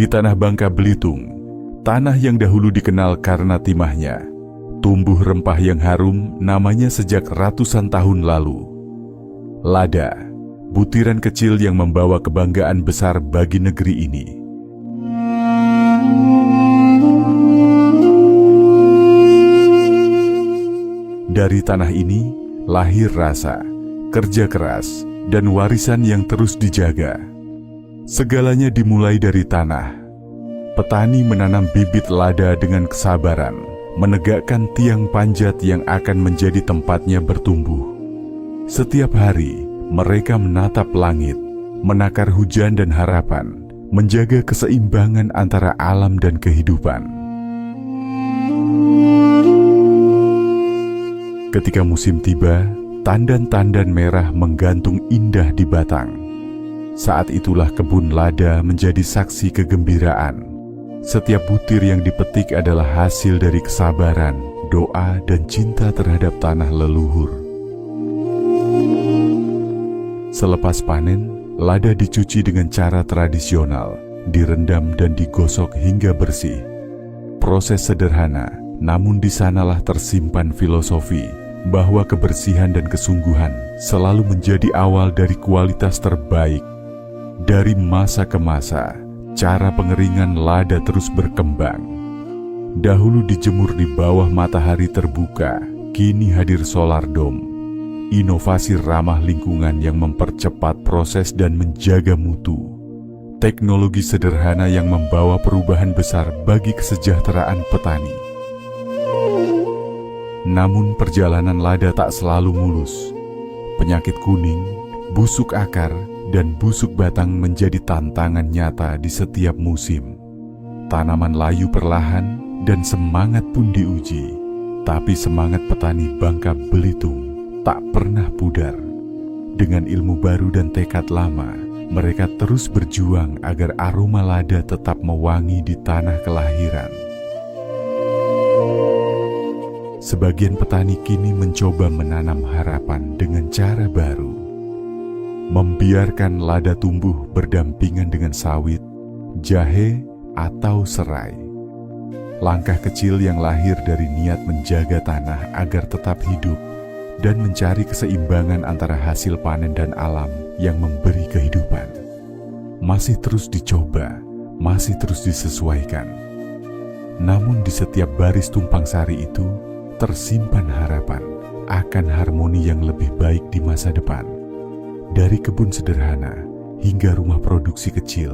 Di tanah Bangka Belitung, tanah yang dahulu dikenal karena timahnya, tumbuh rempah yang harum namanya sejak ratusan tahun lalu. Lada, butiran kecil yang membawa kebanggaan besar bagi negeri ini. Dari tanah ini lahir rasa, kerja keras, dan warisan yang terus dijaga. Segalanya dimulai dari tanah. Petani menanam bibit lada dengan kesabaran, menegakkan tiang panjat yang akan menjadi tempatnya bertumbuh. Setiap hari, mereka menatap langit, menakar hujan dan harapan, menjaga keseimbangan antara alam dan kehidupan. Ketika musim tiba, tandan-tandan merah menggantung indah di batang. Saat itulah kebun lada menjadi saksi kegembiraan. Setiap butir yang dipetik adalah hasil dari kesabaran, doa, dan cinta terhadap tanah leluhur. Selepas panen, lada dicuci dengan cara tradisional, direndam dan digosok hingga bersih. Proses sederhana, namun di sanalah tersimpan filosofi bahwa kebersihan dan kesungguhan selalu menjadi awal dari kualitas terbaik. Dari masa ke masa, cara pengeringan lada terus berkembang. Dahulu dijemur di bawah matahari terbuka, kini hadir solar dome. Inovasi ramah lingkungan yang mempercepat proses dan menjaga mutu. Teknologi sederhana yang membawa perubahan besar bagi kesejahteraan petani. Namun perjalanan lada tak selalu mulus. Penyakit kuning, busuk akar, dan busuk batang menjadi tantangan nyata di setiap musim. Tanaman layu perlahan dan semangat pun diuji. Tapi semangat petani Bangka Belitung tak pernah pudar. Dengan ilmu baru dan tekad lama, mereka terus berjuang agar aroma lada tetap mewangi di tanah kelahiran. Sebagian petani kini mencoba menanam harapan dengan cara baru. Membiarkan lada tumbuh berdampingan dengan sawit, jahe, atau serai. Langkah kecil yang lahir dari niat menjaga tanah agar tetap hidup dan mencari keseimbangan antara hasil panen dan alam yang memberi kehidupan. Masih terus dicoba, masih terus disesuaikan. Namun di setiap baris tumpang sari itu tersimpan harapan akan harmoni yang lebih baik di masa depan. Dari kebun sederhana hingga rumah produksi kecil,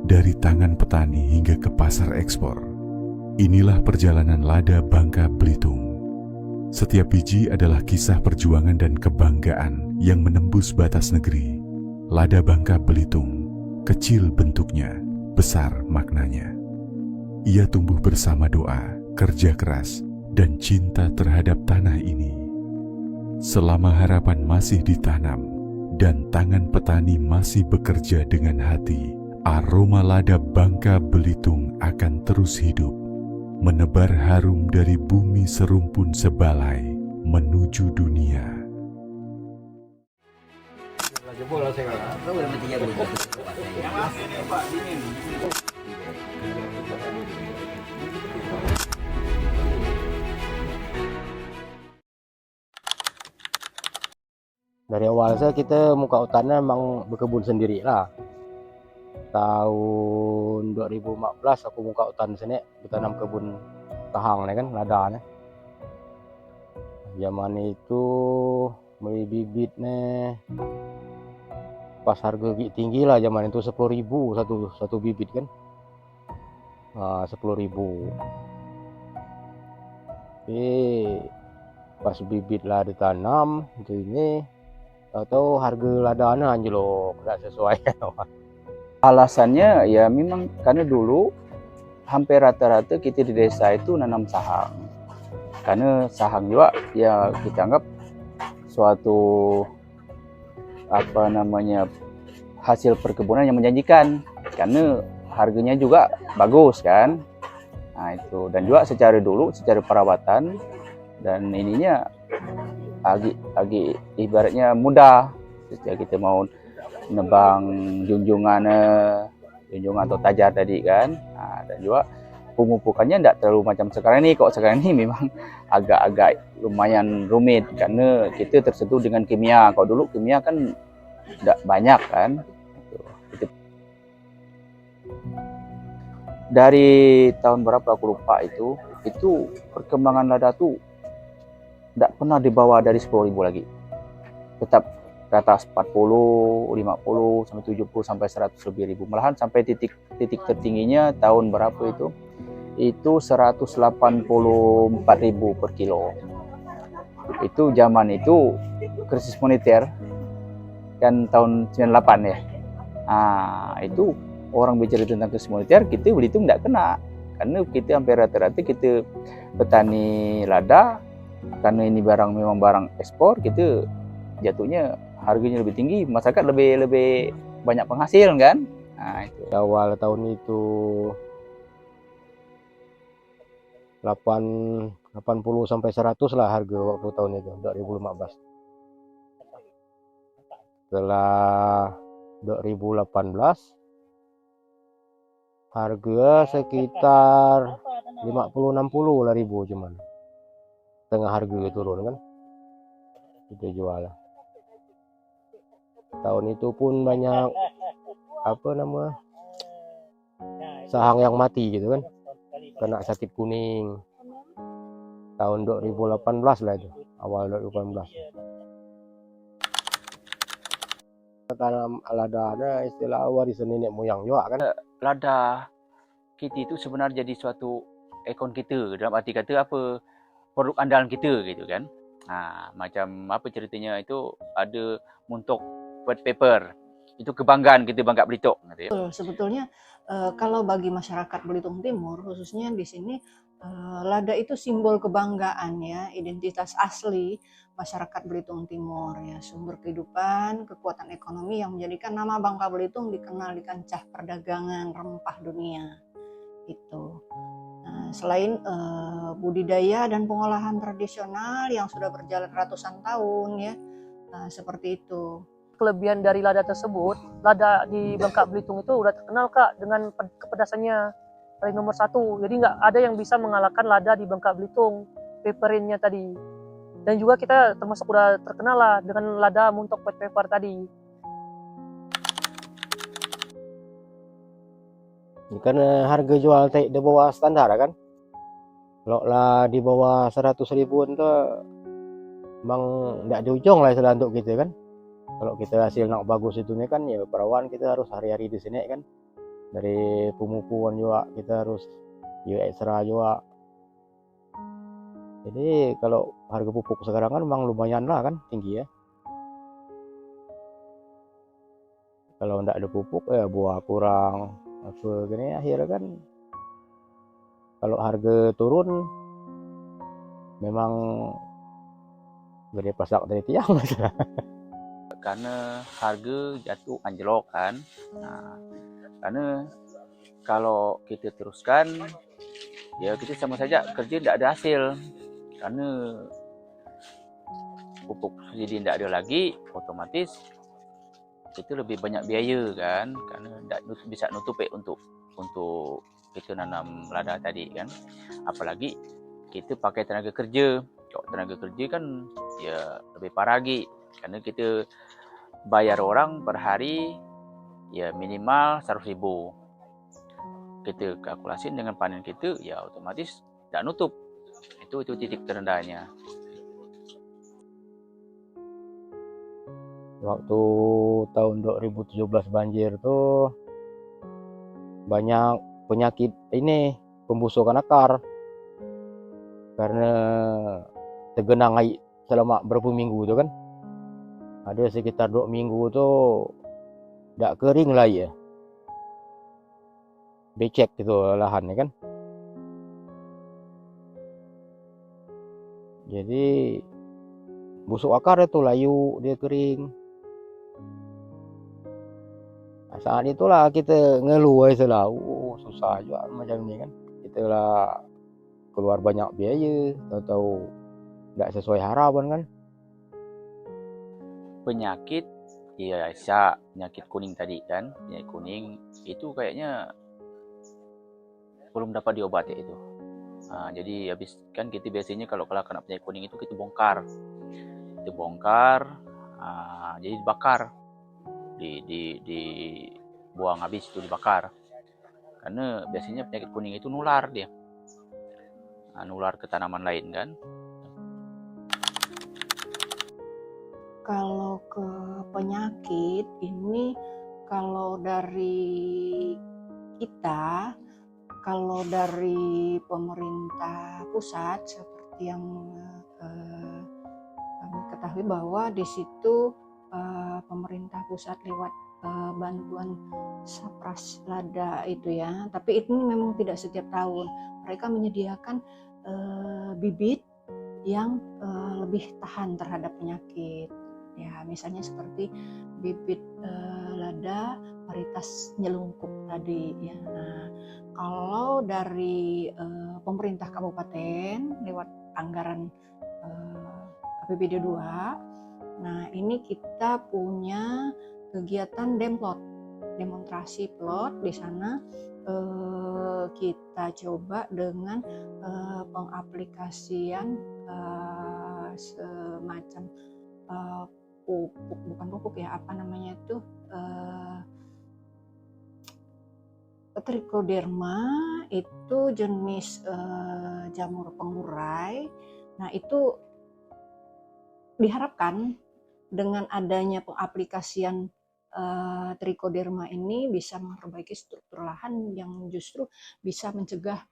dari tangan petani hingga ke pasar ekspor. Inilah perjalanan lada Bangka Belitung. Setiap biji adalah kisah perjuangan dan kebanggaan yang menembus batas negeri. Lada Bangka Belitung, kecil bentuknya, besar maknanya. Ia tumbuh bersama doa, kerja keras, dan cinta terhadap tanah ini. Selama harapan masih ditanam, dan tangan petani masih bekerja dengan hati, aroma lada Bangka Belitung akan terus hidup, menebar harum dari bumi serumpun sebalai menuju dunia. Dari awal kita muka hutannya memang berkebun sendiri lah. Tahun 2014 aku muka hutan sini, bertanam kebun tahang nih kan, lada nih. Zaman itu beli bibit nih, pas harga tinggi lah zaman itu 10.000 satu bibit kan. 10.000. Tapi pas bibit lah ditanam itu ini, atau harga ladanya anjlok, tidak sesuai. Alasannya ya memang karena dulu hampir rata-rata kita di desa itu nanam sahang. Karena sahang juga ya kita anggap suatu hasil perkebunan yang menjanjikan, karena harganya juga bagus kan. Nah itu, dan juga secara perawatan dan ininya agak ibaratnya mudah. Sejak kita mau nebang junjungan junjungan atau tajar tadi kan. Dan juga pemupukannya tidak terlalu macam sekarang ini. Kok sekarang ini memang agak-agak lumayan rumit karena kita tersentuh dengan kimia. Kalau dulu kimia kan tidak banyak kan. Dari tahun berapa aku lupa itu perkembangan lada tuh tidak pernah dibawa dari 10.000 lagi. Tetap ke atas 40, 50, sampai 70, sampai 100 lebih ribu. Malahan sampai titik tertingginya tahun berapa itu 184.000 per kilo. Itu zaman itu krisis moneter kan tahun 98 ya. Itu orang bicara tentang krisis moneter, kita Belitung tidak kena. Karena kita hampir rata-rata kita petani lada, karena ini barang memang barang ekspor, kita jatuhnya harganya lebih tinggi, masyarakat lebih banyak penghasil kan. Itu. Awal tahun itu 80 sampai 100 lah harga waktu tahun itu 2015. Setelah 2018 harga sekitar 50-60 lah ribu, cuman tengah harga turun kan, kita jual. Tahun itu pun banyak sahang yang mati gitu kan, kena sakit kuning. Tahun 2018 lah itu, awal 2018. Tanam lada ada istilah warisan nenek moyang juga kan. Lada kita itu sebenarnya jadi suatu ikon kita, dalam arti kata apa, produk andalan kita gitu kan. Macam apa ceritanya itu, ada muntok white paper, itu kebanggaan kita Bangka Belitung gitu ya. Sebetulnya kalau bagi masyarakat Belitung Timur khususnya di sini, lada itu simbol kebanggaan ya, identitas asli masyarakat Belitung Timur ya, sumber kehidupan, kekuatan ekonomi yang menjadikan nama Bangka Belitung dikenal di kancah perdagangan rempah dunia itu. Selain budidaya dan pengolahan tradisional yang sudah berjalan ratusan tahun ya, seperti itu. Kelebihan dari lada tersebut, lada di Bangka Belitung itu udah terkenal Kak dengan kepedasannya paling nomor 1. Jadi nggak ada yang bisa mengalahkan lada di Bangka Belitung, peperinnya tadi. Dan juga kita termasuk udah terkenal lah dengan lada muntok white pepper tadi. Karena harga jual di bawah standar kan. Kalau lah di bawah 100 ribuan tuh emang tidak di ujung lah istilah untuk kita kan. Kalau kita hasil nak bagus itu kan ya perawan kita harus hari-hari di sini kan. Dari pemupuan juga kita harus ekstra juga. Jadi kalau harga pupuk sekarang kan memang lumayan lah kan, tinggi ya. Kalau tidak ada pupuk ya buah kurang apa gini, akhirnya kan kalau harga turun memang gede pasak dari tiang. Karena harga jatuh anjlok kan. Karena kalau kita teruskan ya kita sama saja kerja tidak ada hasil, karena pupuk subsidi tidak ada lagi, otomatis kita lebih banyak biaya kan, karena tidak bisa nutupi untuk kita nanam lada tadi kan. Apalagi kita pakai tenaga kerja. Kalau tenaga kerja kan ya lebih parah lagi, karena kita bayar orang per hari ya minimal 100.000. Kita kalkulasi dengan panen kita ya otomatis tidak nutup. Itu titik terendahnya. Waktu tahun 2017 banjir tuh banyak penyakit ini, pembusukan akar. Karena tergenang air selama berapa minggu itu kan. Ada sekitar 2 minggu tuh tidak kering lah ya. Becek gitu lahannya kan. Jadi busuk akar itu layu, dia kering. Saat itulah kita ngeluh aja lah, susah juga macam ini kan. Kita lah keluar banyak biaya, tahu tidak sesuai harapan kan. Penyakit Iya, Aisyah, penyakit kuning tadi kan, penyakit kuning itu kayaknya belum dapat diobati itu. Jadi habis kan kita biasanya kalau kena penyakit kuning itu kita bongkar, jadi dibakar, dibuang habis itu dibakar. Karena biasanya penyakit kuning itu nular dia, nular ke tanaman lain kan. Kalau ke penyakit ini, kalau dari kita, kalau dari pemerintah pusat seperti yang kami ketahui bahwa di situ pemerintah pusat lewat bantuan Sapras Lada itu ya, tapi ini memang tidak setiap tahun. Mereka menyediakan bibit yang lebih tahan terhadap penyakit. Ya, misalnya seperti bibit lada varietas nyelungkup tadi ya. Nah, kalau dari pemerintah kabupaten lewat anggaran APBD 2, nah ini kita punya kegiatan demplot, demonstrasi plot. Di sana kita coba dengan pengaplikasian semacam pupuk, bukan pupuk ya, apa namanya itu, trichoderma, itu jenis jamur pengurai. Nah itu diharapkan dengan adanya pengaplikasian trichoderma ini bisa memperbaiki struktur lahan yang justru bisa mencegah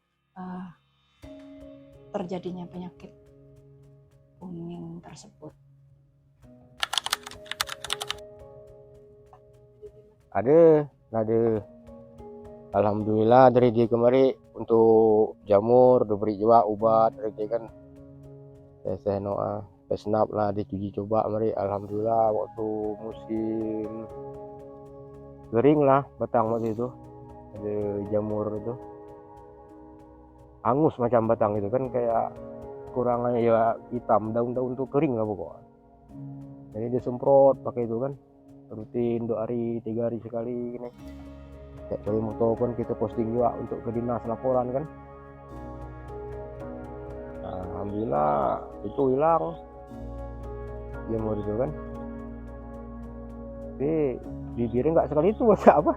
terjadinya penyakit kuning tersebut. Ada. Alhamdulillah dari dia kemari untuk jamur diberi juga obat dari dia kan. Saya noa pesnap lah dicuci coba mari. Alhamdulillah waktu musim kering lah batang waktu itu ada jamur itu angus macam batang itu kan, kayak kurangannya ya hitam, daun-daun tuh kering lah pokoknya. Jadi disemprot pakai itu kan rutin 2 hari 3 hari sekali ini. Kayak kali moto kan kita posting juga untuk ke dinas laporan kan. Nah, alhamdulillah itu hilang jamur itu kan. Tapi bibirnya nggak sekali itu apa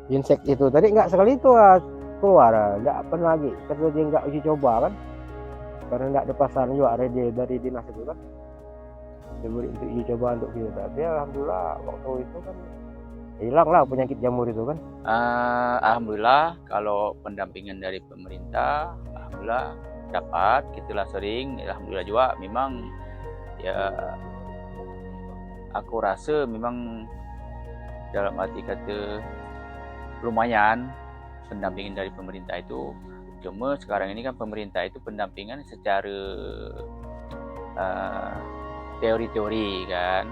insek itu tadi nggak sekali itu keluar, nggak pernah lagi karena dia nggak uji coba kan, karena nggak ada pasaran juga dari dinas itu kan. Jamur untuk uji coba untuk kita, tapi alhamdulillah waktu itu kan hilang lah penyakit jamur itu kan. Alhamdulillah kalau pendampingan dari pemerintah, alhamdulillah dapat, gitulah sering. Alhamdulillah juga memang ya aku rasa memang dalam arti kata lumayan pendampingan dari pemerintah itu. Cuma sekarang ini kan pemerintah itu pendampingan secara teori-teori kan.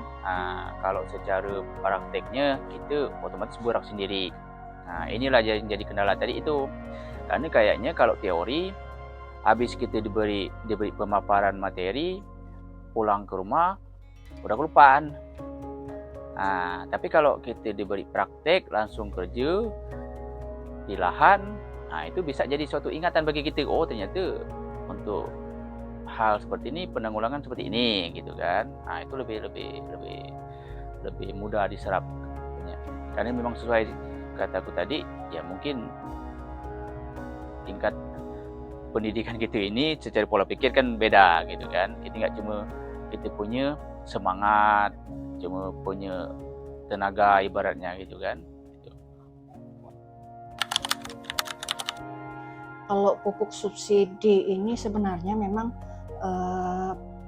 Kalau secara prakteknya kita otomatis berak sendiri. Nah, inilah jadi kendala tadi itu. Karena kayaknya kalau teori habis kita diberi pemaparan materi, pulang ke rumah udah kelupaan. Tapi kalau kita diberi praktek langsung kerja di lahan, itu bisa jadi suatu ingatan bagi kita. Oh, ternyata untuk hal seperti ini, penanggulangan seperti ini gitu kan. Itu lebih mudah diserap. Karena memang sesuai kataku tadi, ya mungkin tingkat pendidikan kita ini secara pola pikir kan beda gitu kan. Kita nggak cuma kita punya semangat, cuma punya tenaga ibaratnya gitu kan. Kalau pupuk subsidi ini sebenarnya memang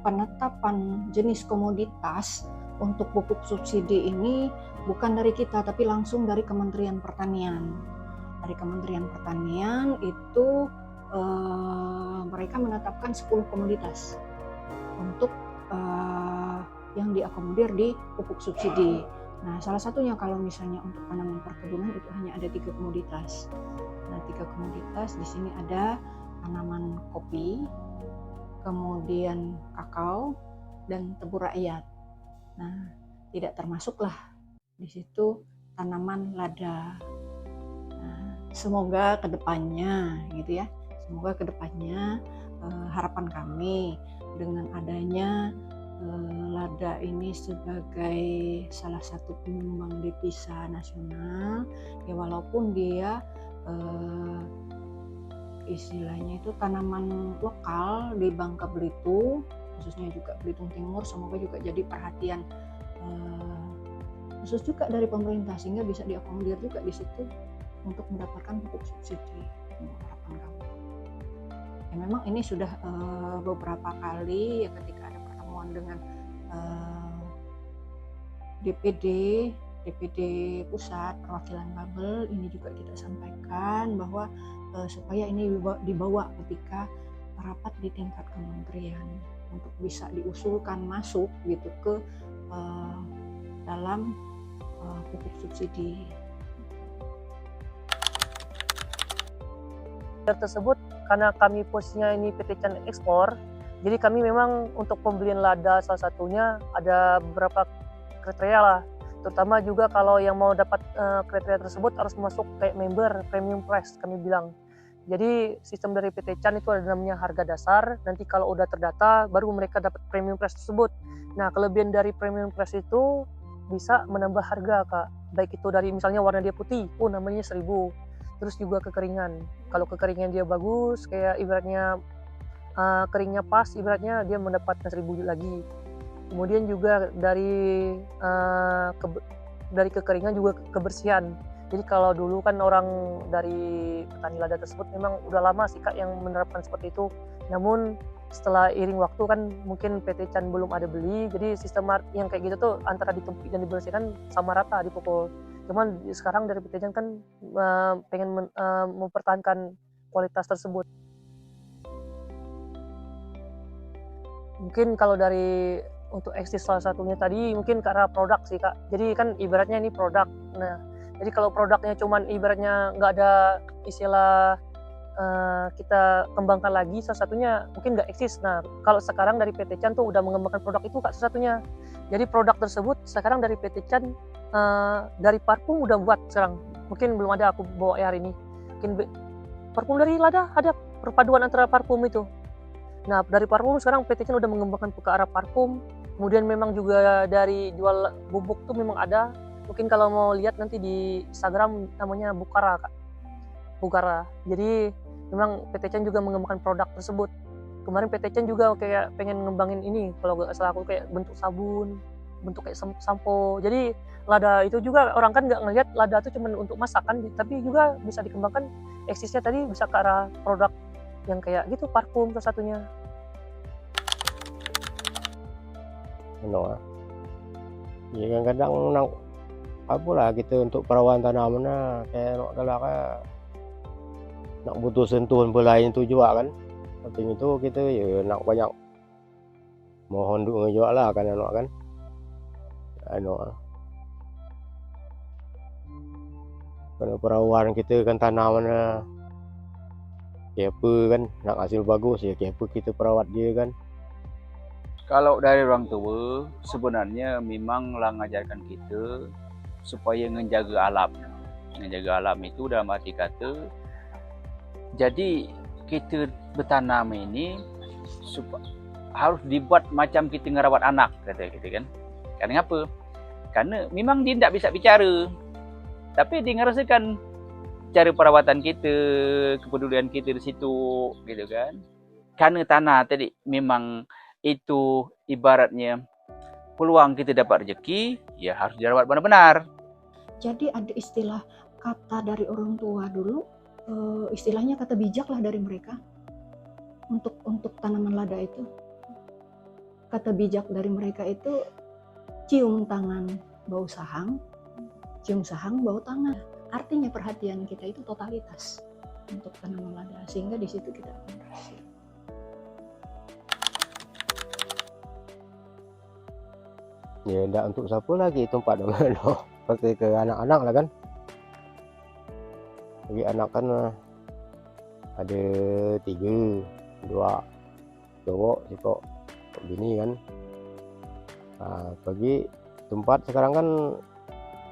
penetapan jenis komoditas untuk pupuk subsidi ini bukan dari kita, tapi langsung dari Kementerian Pertanian. Dari Kementerian Pertanian itu mereka menetapkan 10 komoditas untuk yang diakomodir di pupuk subsidi. Nah, salah satunya kalau misalnya untuk tanaman perkebunan itu hanya ada 3 komoditas. Nah, 3 komoditas di sini ada tanaman kopi, kemudian kakao, dan tebu rakyat. Nah, tidak termasuklah di situ tanaman lada. Nah, semoga kedepannya gitu ya, semoga kedepannya harapan kami dengan adanya lada ini sebagai salah satu penyumbang devisa nasional, ya walaupun dia istilahnya itu tanaman lokal di Bangka Belitung, khususnya juga Belitung Timur, semoga juga jadi perhatian khusus juga dari pemerintah sehingga bisa diakomodir juga di situ untuk mendapatkan pupuk subsidi. Harapan kami. Ya memang ini sudah beberapa kali ya ketika ada pertemuan dengan DPD pusat perwakilan Babel, ini juga kita sampaikan bahwa supaya ini dibawa ketika rapat di tingkat kementerian untuk bisa diusulkan masuk gitu ke dalam pupuk subsidi. Tersebut karena kami posisinya ini PT Chan Ekspor, jadi kami memang untuk pembelian lada salah satunya ada beberapa kriteria lah, terutama juga kalau yang mau dapat kriteria tersebut harus masuk kayak member premium price kami bilang. Jadi sistem dari PT Chan itu ada namanya harga dasar, nanti kalau udah terdata baru mereka dapat premium price tersebut. Nah, kelebihan dari premium price itu bisa menambah harga, Kak. Baik itu dari misalnya warna dia putih, namanya 1000. Terus juga kekeringan. Kalau kekeringan dia bagus, kayak ibaratnya keringnya pas, ibaratnya dia mendapatkan 1000 lagi. Kemudian juga dari kekeringan juga kebersihan. Jadi kalau dulu kan orang dari petani lada tersebut memang udah lama sih Kak yang menerapkan seperti itu. Namun setelah iring waktu kan mungkin PT Chan belum ada beli, jadi sistem yang kayak gitu tuh antara ditumpuk dan dibersihkan sama rata dipukul. Cuman sekarang dari PT Chan kan pengen mempertahankan kualitas tersebut. Mungkin kalau dari untuk eksis salah satunya tadi mungkin karena produk sih Kak. Jadi kan ibaratnya ini produk. Nah, jadi kalau produknya cuman ibaratnya nggak ada istilah kita kembangkan lagi, salah satunya mungkin nggak eksis. Nah, kalau sekarang dari PT Chan tuh udah mengembangkan produk itu Kak salah satunya. Jadi produk tersebut sekarang dari PT Chan dari parfum udah buat sekarang. Mungkin belum ada aku bawa hari ini. Mungkin parfum dari lada ada perpaduan antara parfum itu. Nah, dari parfum sekarang PT Chan udah mengembangkan ke arah parfum. Kemudian memang juga dari jual bubuk tuh memang ada. Mungkin kalau mau lihat nanti di Instagram namanya Bukara Kak. Bukara. Jadi memang PT Chan juga mengembangkan produk tersebut. Kemarin PT Chan juga kayak pengen ngembangin ini, kalau nggak salah aku kayak bentuk sabun, bentuk kayak sampo. Jadi lada itu juga orang kan nggak ngelihat lada itu cuma untuk masakan, tapi juga bisa dikembangkan eksisnya tadi bisa ke arah produk yang kayak gitu, parfum salah satunya. Ya kadang-kadang apalah gitu untuk perawan tanamannya kayak kalau nak butuh sentuhan lain itu juga kan. Penting itu kita ya nak banyak mohon duk ngejual lah kan kan. Karena perawan kita kan tanamannya kayak apa kan, nak hasil bagus ya kayak apa kita perawat dia kan. Kalau dari orang tua sebenarnya memang lah ngajarkan kita supaya menjaga alam. Menjaga alam itu dalam arti kata, jadi kita bertanam ini harus dibuat macam kita ngerawat anak, kata kita kan. Karena apa? Karena memang dia tidak bisa bicara, tapi dia ngerasakan cara perawatan kita, kepedulian kita di situ, gitu kan. Karena tanah tadi memang itu ibaratnya peluang kita dapat rezeki, ya harus dirawat benar-benar. Jadi ada istilah kata dari orang tua dulu, istilahnya kata bijak lah dari mereka untuk tanaman lada itu. Kata bijak dari mereka itu cium tangan bau sahang, cium sahang bau tangan. Artinya perhatian kita itu totalitas untuk tanaman lada, sehingga di situ kita akan berhasil. Ya enggak untuk siapa lagi tempat dengan pasti ke anak-anak lah kan. Bagi anak kan ada 3, 2 cowok, bini kan. Nah, bagi tempat sekarang kan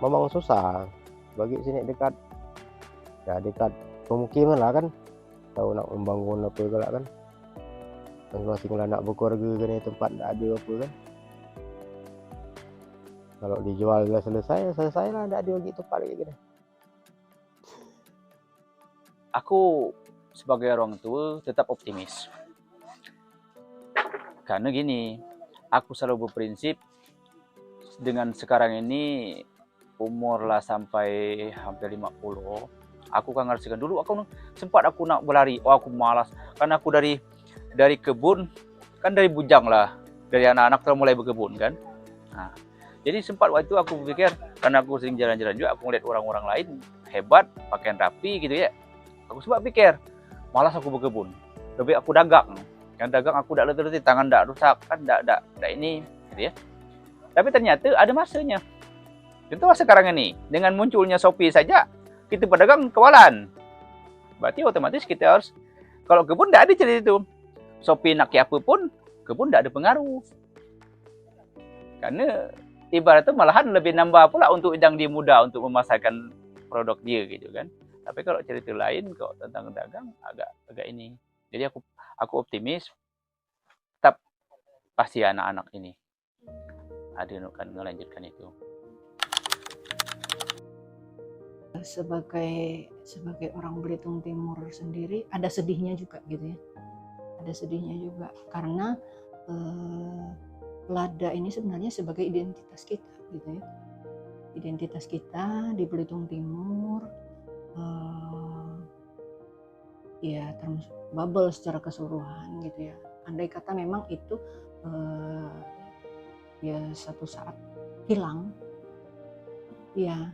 memang susah. Bagi sini dekat, ya dekat pemukiman lah kan. Tahu nak membangun apa juga kan. Masing-masing lah nak berkeluarga kan tempat tak ada apa kan. Kalau dijual dah selesai lah, tak ada lagi tempat kayak gini. Aku sebagai orang tua tetap optimis. Karena gini, aku selalu berprinsip dengan sekarang ini umur lah sampai hampir 50, aku kan ngerjakan dulu. Aku sempat aku nak berlari, aku malas karena aku dari kebun kan, dari bujang lah, dari anak-anak telah mulai berkebun kan. Nah, jadi sempat waktu itu aku pikir, karena aku sering jalan-jalan juga, aku ngeliat orang-orang lain hebat, pakaian rapi gitu ya. Aku sempat pikir, malas aku berkebun, lebih aku dagang. Kan dagang aku tidak letih-letih, tangan tidak rusak, kan tidak ini gitu ya. Tapi ternyata ada masanya. Contoh sekarang ini, dengan munculnya Shopee saja, kita pedagang kewalan. Berarti otomatis kita harus, kalau kebun tidak ada cerita itu. Shopee nak apa pun, kebun tidak ada pengaruh. Karena ibaratnya malahan lebih nambah pula untuk yang dia mudah untuk memasarkan produk dia gitu kan. Tapi kalau cerita lain kalau tentang dagang agak ini. Jadi aku optimis, tetap pasti anak-anak ini ada yang akan melanjutkan itu. Sebagai orang Belitung Timur sendiri ada sedihnya juga gitu ya. Ada sedihnya juga karena lada ini sebenarnya sebagai identitas kita gitu ya. Identitas kita di Belitung Timur ya termasuk bubble secara keseluruhan gitu ya. Andai kata memang itu ya satu saat hilang, ya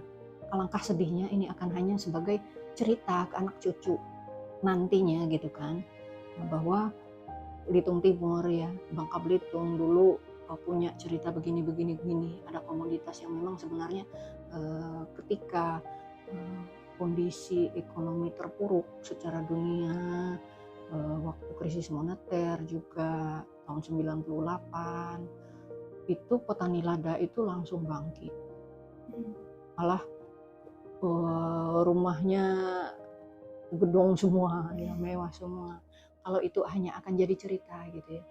alangkah sedihnya ini akan hanya sebagai cerita ke anak cucu nantinya gitu kan, bahwa Belitung Timur ya, Bangka Belitung dulu punya cerita begini, ada komoditas yang memang sebenarnya ketika kondisi ekonomi terpuruk secara dunia, waktu krisis moneter juga tahun 98, itu petani lada itu langsung bangkit. Malah rumahnya gedung semua, ya mewah semua. Kalau itu hanya akan jadi cerita gitu ya.